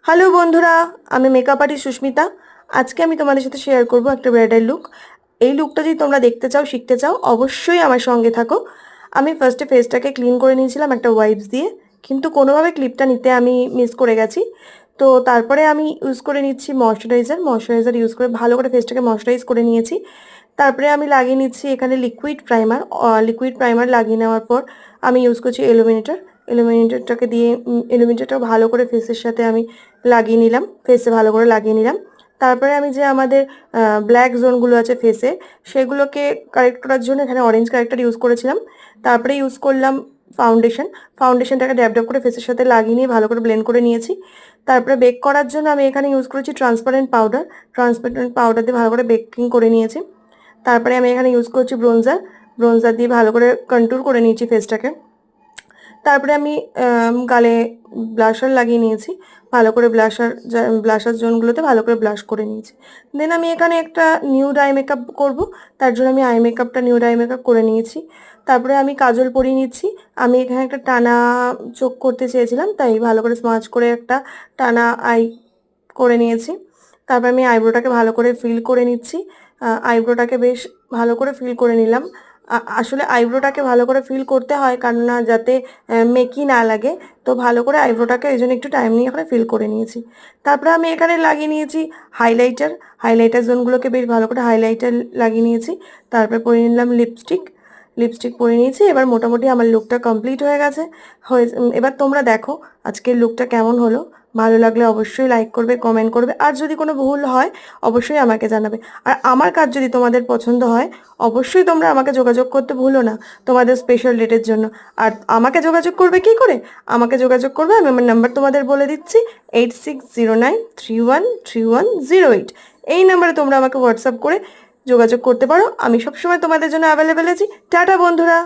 Hello বন্ধুরা, আমি makeup artist Susmita. আজকে আমি তোমাদের সাথে শেয়ার করব একটা ব্রাইডাল লুক। এই লুকটা যদি তোমরা দেখতে চাও, শিখতে চাও, অবশ্যই আমার সঙ্গে থাকো। আমি ফার্স্টে ফেসটাকে ক্লিন করে নিয়েছিলাম একটা ওয়াইপস দিয়ে, কিন্তু কোনোভাবে ক্লিপটা নিতে আমি মিস করে গেছি। তো তারপরে আমি ইউজ করে নিচ্ছি ময়শ্চারাইজার ইউজ করে ভালো করে ফেসটাকে ময়শ্চারাইজ করে নিয়েছি। তারপরে আমি লাগিয়ে নিচ্ছি এখানে লিকুইড প্রাইমার লাগিয়ে নেওয়ার পর আমি ইউজ করছি ইলুমিনেটরটাকে দিয়ে ইলুমিনেটরটা ভালো করে ফেসের সাথে আমি লাগিয়ে নিলাম, ফেসে ভালো করে লাগিয়ে নিলাম। তারপরে আমি যে আমাদের ব্ল্যাক জোনগুলো আছে ফেসে, সেগুলোকে কারেক্ট করার জন্য এখানে অরেঞ্জ কারেক্টার ইউজ করেছিলাম। তারপরে ইউজ করলাম ফাউন্ডেশনটাকে ড্যাব ড্যাব করে ফেসের সাথে লাগিয়ে নিয়ে ভালো করে ব্লেন্ড করে নিয়েছি। তারপরে বেক করার জন্য আমি এখানে ইউজ করেছি ট্রান্সপারেন্ট পাউডার দিয়ে ভালো করে বেকিং করে নিয়েছি। তারপরে আমি এখানে ইউজ করছি ব্রোঞ্জার দিয়ে ভালো করে কন্ট্যুর করে নিয়েছি ফেসটাকে। তারপরে আমি গালে ব্লাশার লাগিয়ে নিয়েছি, ভালো করে ব্লাশার জোনগুলোতে ভালো করে ব্লাশ করে নিয়েছি। দেন আমি এখানে একটা নিউড আই মেকআপ করবো, তার জন্য আমি নিউড আই মেকআপ করে নিয়েছি। তারপরে আমি কাজল পরিয়ে নিচ্ছি। আমি এখানে একটা টানা চোখ করতে চেয়েছিলাম, তাই ভালো করে স্মাচ করে একটা টানা আই করে নিয়েছি। তারপর আমি আইব্রোটাকে ভালো করে ফিল করে নিচ্ছি। আইব্রোটাকে বেশ ভালো করে ফিল করে নিলাম। আসলে আইব্রোটাকে ভালো করে ফিল করতে হয়, কারণ না যাতে মেকি না লাগে। তো ভালো করে আইব্রোটাকে এই জন্য একটু টাইম নিয়ে এখানে ফিল করে নিয়েছি। তারপরে আমি এখানে লাগিয়ে নিয়েছি হাইলাইটার জোনগুলোকে বেশ ভালো করে হাইলাইটার লাগিয়ে নিয়েছি। তারপরে পরে নিলাম লিপস্টিক পরে নিয়েছি। এবার মোটামুটি আমার লুকটা কমপ্লিট হয়ে গেছে। এবার তোমরা দেখো আজকের লুকটা কেমন হলো। ভালো লাগলে অবশ্যই লাইক করবে, কমেন্ট করবে, আর যদি কোনো ভুল হয় অবশ্যই আমাকে জানাবে। আর আমার কাজ যদি তোমাদের পছন্দ হয়, অবশ্যই তোমরা আমাকে যোগাযোগ করতে ভুলো না তোমাদের স্পেশাল ডেটের জন্য। আর আমাকে যোগাযোগ করবে কি করে? আমাকে যোগাযোগ করবে, আমি আমার নাম্বার তোমাদের বলে দিচ্ছি, 8609313108। এই নাম্বারে তোমরা আমাকে হোয়াটসঅ্যাপ করে যোগাযোগ করতে পারো। আমি সবসময় তোমাদের জন্য অ্যাভেলেবেল আছি। টাটা বন্ধুরা।